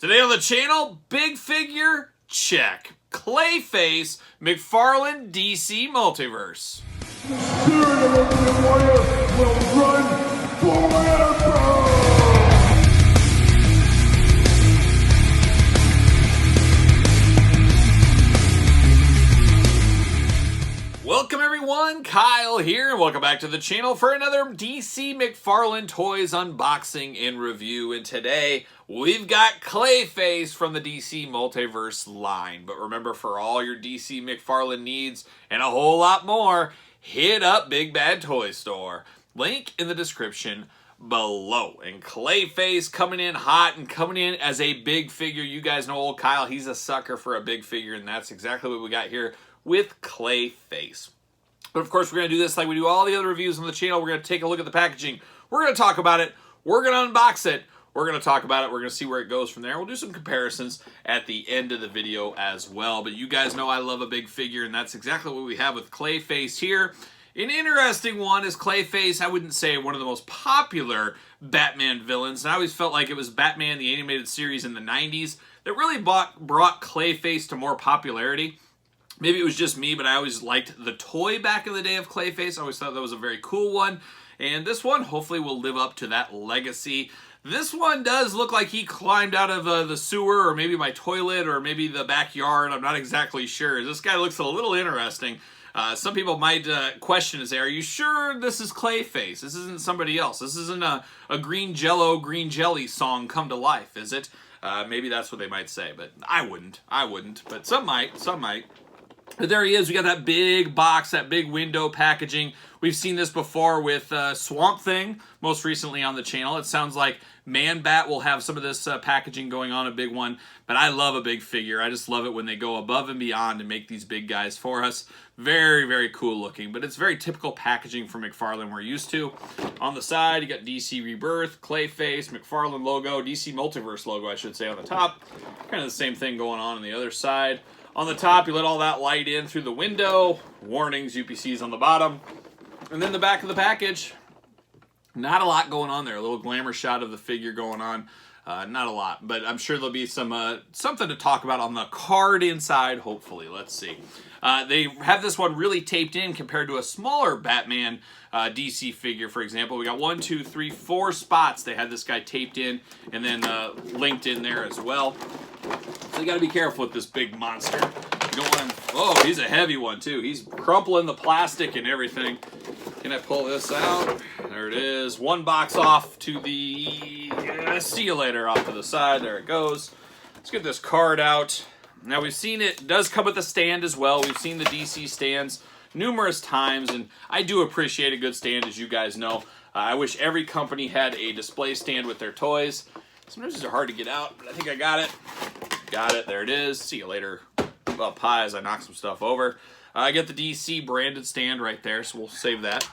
Today on the channel, big figure, check. Clayface Mcfarlane DC Multiverse. The spirit of Ultimate Warrior will run forever! Welcome everyone, Kyle here, and welcome back to the channel for another DC Mcfarlane Toys unboxing and review. And today, we've got Clayface from the DC Multiverse line. But remember, for all your DC Mcfarlane needs and a whole lot more, hit up Big Bad Toy Store. Link in the description below. And Clayface coming in hot and coming in as a big figure. You guys know old Kyle, he's a sucker for a big figure, and that's exactly what we got here with Clayface. But of course, we're going to do this like we do all the other reviews on the channel. We're going to take a look at the packaging. We're going to talk about it. We're going to unbox it. We're going to talk about it. We're going to see where it goes from there. We'll do some comparisons at the end of the video as well. But you guys know I love a big figure, and that's exactly what we have with Clayface here. An interesting one is Clayface, I wouldn't say one of the most popular Batman villains. And I always felt like it was Batman, the animated series in the 90s, that really brought Clayface to more popularity. Maybe it was just me, but I always liked the toy back in the day of Clayface. I always thought that was a very cool one. And this one hopefully will live up to that legacy. This one does look like he climbed out of the sewer, or maybe my toilet, or maybe the backyard. I'm not exactly sure. This guy looks a little interesting. Some people might question and say, are you sure this is Clayface? This isn't somebody else. This isn't a green jello, green jelly song come to life, is it? Maybe that's what they might say, but I wouldn't. But some might. But there he is. We got that big box, that big window packaging. We've seen this before with Swamp Thing, most recently on the channel. It sounds like Man-Bat will have some of this packaging going on, a big one. But I love a big figure. I just love it when they go above and beyond and make these big guys for us. Very, very cool looking. But it's very typical packaging for McFarlane we're used to. On the side, you got DC Rebirth, Clayface, McFarlane logo, DC Multiverse logo, I should say, on the top. Kind of the same thing going on the other side. On the top, you let all that light in through the window. Warnings, UPCs on the bottom. And then the back of the package. Not a lot going on there. A little glamour shot of the figure going on. Not a lot, but I'm sure there'll be some something to talk about on the card inside, hopefully. Let's see. They have this one really taped in compared to a smaller Batman DC figure, for example. We got 1, 2, 3, 4 spots. They had this guy taped in and then linked in there as well. So you got to be careful with this big monster. You don't want him. Oh, he's a heavy one too. He's crumpling the plastic and everything. Can I pull this out? There it is. One box off to the see you later off to the side. There it goes. Let's get this card out. Now we've seen it does come with a stand as well. We've seen the DC stands numerous times, and I do appreciate a good stand, as you guys know. I wish every company had a display stand with their toys. Sometimes these are hard to get out, but I think I got it. Got it. There it is. See you later. Up high as I knock some stuff over. I get the DC branded stand right there, so we'll save that.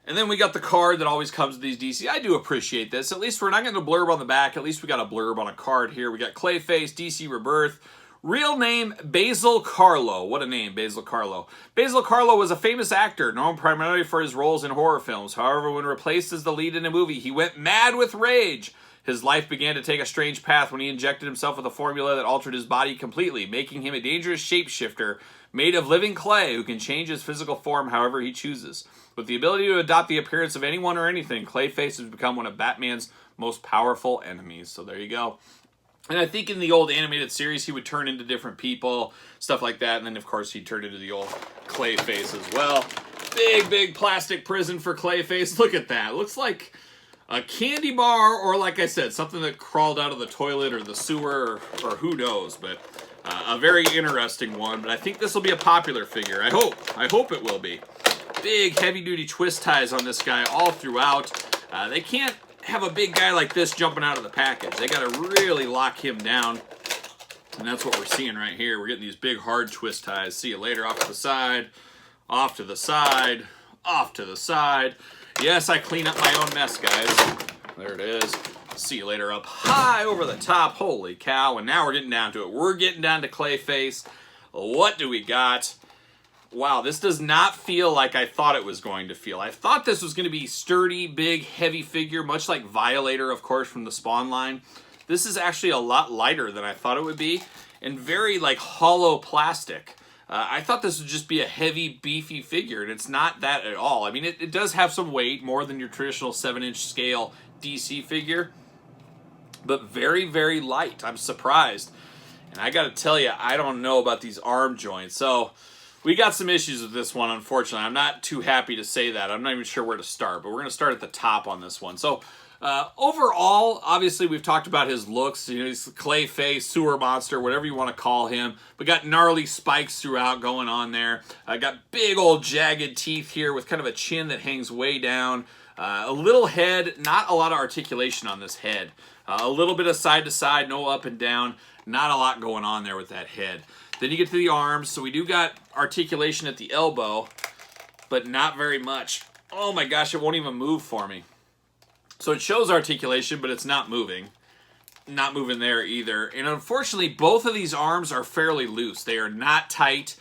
And then we got the card that always comes with these DC. I do appreciate this. At least we're not getting a blurb on the back. At least we got a blurb on a card here. We got Clayface, DC Rebirth. Real name, Basil Carlo. What a name, Basil Carlo. Basil Carlo was a famous actor, known primarily for his roles in horror films. However, when replaced as the lead in a movie, he went mad with rage. His life began to take a strange path when he injected himself with a formula that altered his body completely, making him a dangerous shapeshifter made of living clay who can change his physical form however he chooses. With the ability to adopt the appearance of anyone or anything, Clayface has become one of Batman's most powerful enemies. So there you go. And I think in the old animated series, he would turn into different people, stuff like that. And then, of course, he turned into the old Clayface as well. Big, big plastic prison for Clayface. Look at that. Looks like a candy bar, or like I said, something that crawled out of the toilet or the sewer, or who knows. But a very interesting one. But I think this will be a popular figure. I hope it will be. Big, heavy-duty twist ties on this guy all throughout. They can't have a big guy like this jumping out of the package. They got to really lock him down. And that's what we're seeing right here. We're getting these big, hard twist ties. See you later. Off to the side. Off to the side. Off to the side. Yes, I clean up my own mess, guys. There it is. See you later up high over the top. Holy cow. And now we're getting down to it. We're getting down to Clayface. What do we got? Wow, this does not feel like I thought it was going to feel. I thought this was going to be sturdy, big, heavy figure, much like Violator, of course, from the Spawn line. This is actually a lot lighter than I thought it would be, and very like hollow plastic. I thought this would just be a heavy, beefy figure, and it's not that at all. I mean, it does have some weight, more than your traditional 7-inch scale DC figure, but very, very light. I'm surprised. And I gotta tell you, I don't know about these arm joints. So we got some issues with this one, unfortunately. I'm not too happy to say that. I'm not even sure where to start, but we're gonna start at the top on this one. So overall, obviously, we've talked about his looks. You know, he's Clayface, sewer monster, whatever you want to call him. We got gnarly spikes throughout going on there. Got big old jagged teeth here with kind of a chin that hangs way down. A little head, not a lot of articulation on this head. A little bit of side to side, no up and down. Not a lot going on there with that head. Then you get to the arms. So we do got articulation at the elbow, but not very much. Oh my gosh, it won't even move for me. So it shows articulation, but it's not moving. Not moving there either. And unfortunately, both of these arms are fairly loose. They are not tight.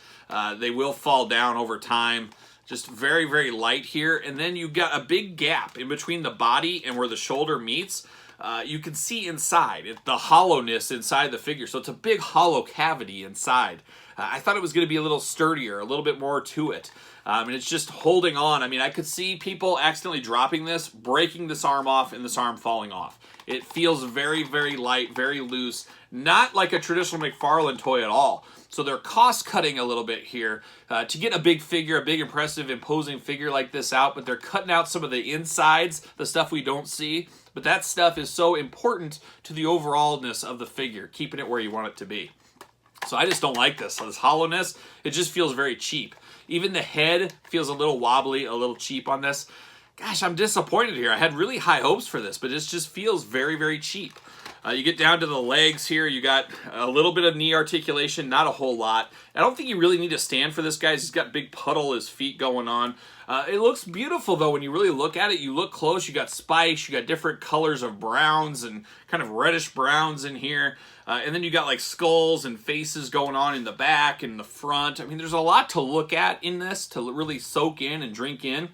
They will fall down over time. Just very, very light here. And then you've got a big gap in between the body and where the shoulder meets. You can see inside, the hollowness inside the figure. So it's a big hollow cavity inside. I thought it was going to be a little sturdier, a little bit more to it. And it's just holding on. I mean, I could see people accidentally dropping this, breaking this arm off, and this arm falling off. It feels very, very light, very loose. Not like a traditional McFarlane toy at all. So they're cost-cutting a little bit here to get a big figure, a big, impressive, imposing figure like this out, but they're cutting out some of the insides, the stuff we don't see. But that stuff is so important to the overallness of the figure, keeping it where you want it to be. So I just don't like this. This hollowness, it just feels very cheap. Even the head feels a little wobbly, a little cheap on this. Gosh, I'm disappointed here. I had really high hopes for this, but it just feels very, very cheap. You get down to the legs here. You got a little bit of knee articulation, not a whole lot. I don't think you really need to stand for this guy. He's got big puddle his feet going on. It looks beautiful, though, when you really look at it. You look close. You got spikes. You got different colors of browns and kind of reddish browns in here. And then you got like skulls and faces going on in the back and the front. I mean, there's a lot to look at in this to really soak in and drink in.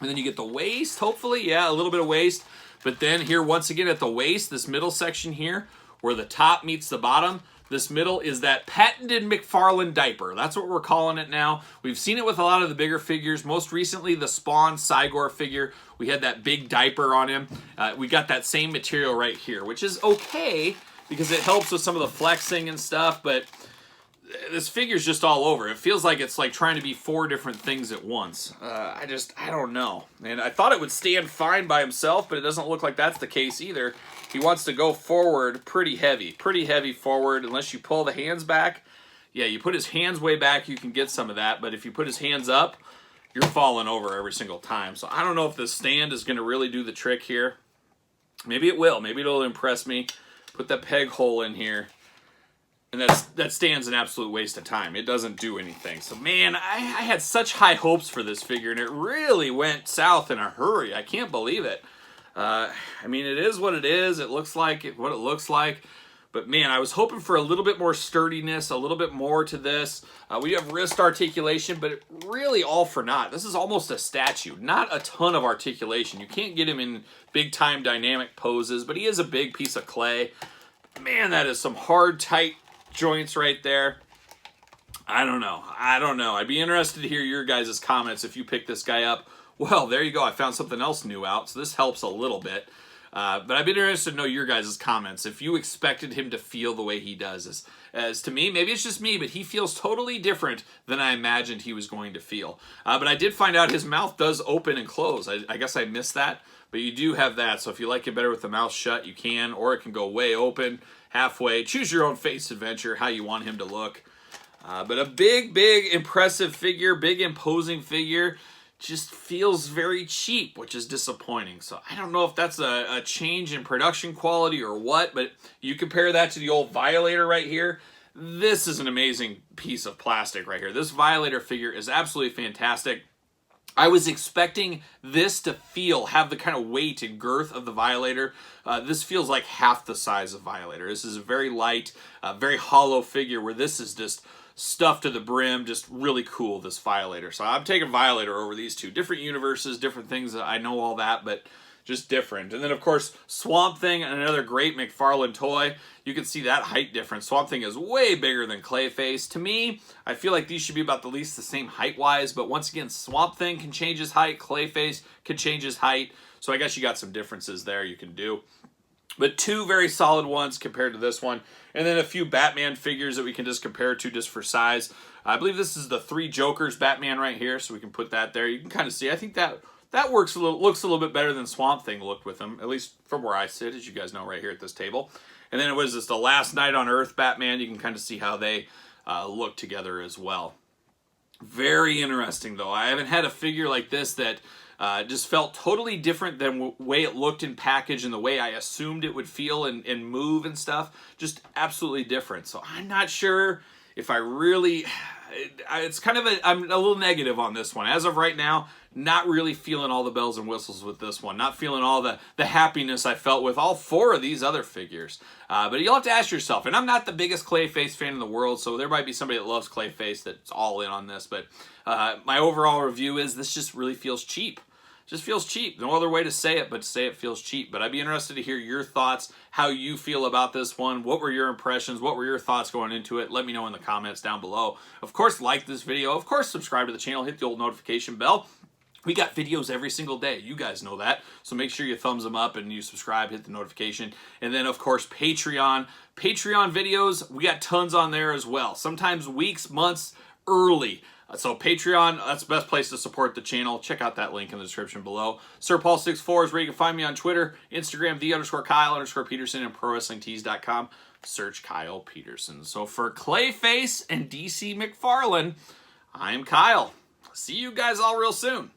And then you get the waist, hopefully. Yeah, a little bit of waist. But then here, once again, at the waist, this middle section here, where the top meets the bottom, this middle is that patented McFarlane diaper. That's what we're calling it now. We've seen it with a lot of the bigger figures. Most recently, the Spawn Cygor figure, we had that big diaper on him. We got that same material right here, which is okay because it helps with some of the flexing and stuff, but this figure's just all over. It feels like it's like trying to be 4 different things at once. I don't know. And I thought it would stand fine by himself, but it doesn't look like that's the case either. He wants to go forward pretty heavy forward, unless you pull the hands back. Yeah, you put his hands way back, you can get some of that, but if you put his hands up, you're falling over every single time. So I don't know if this stand is going to really do the trick here. Maybe it will. Maybe it'll impress me. Put that peg hole in here. And that stands an absolute waste of time. It doesn't do anything. So, man, I had such high hopes for this figure, and it really went south in a hurry. I can't believe it. I mean, it is what it is. It looks like what it looks like. But, man, I was hoping for a little bit more sturdiness, a little bit more to this. We have wrist articulation, but really all for naught. This is almost a statue. Not a ton of articulation. You can't get him in big-time dynamic poses, but he is a big piece of clay. Man, that is some hard, tight joints right there. I don't know. I'd be interested to hear your guys' comments if you pick this guy up. Well, there you go. I found something else new out, so this helps a little bit. But I'd be interested to know your guys' comments if you expected him to feel the way he does. As to me, maybe it's just me, but he feels totally different than I imagined he was going to feel. But I did find out his mouth does open and close. I guess I missed that, but you do have that. So if you like it better with the mouth shut, you can, or it can go way open, halfway. Choose your own face adventure, how you want him to look. But a big, impressive figure, big, imposing figure, just feels very cheap, which is disappointing. So I don't know if that's a change in production quality or what, but you compare that to the old Violator right here. This is an amazing piece of plastic right here. This Violator figure is absolutely fantastic. I was expecting this to have the kind of weight and girth of the Violator. This feels like half the size of Violator. This is a very light, very hollow figure where this is just stuffed to the brim. Just really cool, this Violator. So I'm taking Violator over these two. Different universes, different things. I know all that, but just different. And then, of course, Swamp Thing, another great McFarlane toy. You can see that height difference. Swamp Thing is way bigger than Clayface. To me, I feel like these should be about the least the same height-wise, but once again, Swamp Thing can change his height, Clayface can change his height, so I guess you got some differences there you can do. But two very solid ones compared to this one. And then a few Batman figures that we can just compare to just for size. I believe this is the 3 Jokers Batman right here, so we can put that there. You can kind of see, I think that looks a little bit better than Swamp Thing looked with him, at least from where I sit, as you guys know, right here at this table. And then it was just the Last Night on Earth Batman. You can kind of see how they look together as well. Very interesting, though. I haven't had a figure like this that just felt totally different than the way it looked in package and the way I assumed it would feel and move and stuff. Just absolutely different. So I'm not sure if I really... It's kind of I'm a little negative on this one. As of right now, not really feeling all the bells and whistles with this one. Not feeling all the happiness I felt with all 4 of these other figures. But you'll have to ask yourself, and I'm not the biggest Clayface fan in the world, so there might be somebody that loves Clayface that's all in on this, but my overall review is this just really feels cheap. Just feels cheap. No other way to say it but to say it feels cheap. But I'd be interested to hear your thoughts, how you feel about this one. What were your impressions? What were your thoughts going into it? Let me know in the comments down below. Of course, like this video. Of course, subscribe to the channel. Hit the old notification bell. We got videos every single day. You guys know that. So make sure you thumbs them up and you subscribe, hit the notification. And then, of course, Patreon. Patreon videos, we got tons on there as well. Sometimes weeks, months early. So Patreon, that's the best place to support the channel. Check out that link in the description below. SirPaul64 is where you can find me on Twitter, Instagram, _Kyle_Peterson, and ProWrestlingTees.com. Search Kyle Peterson. So for Clayface and DC McFarlane, I'm Kyle. See you guys all real soon.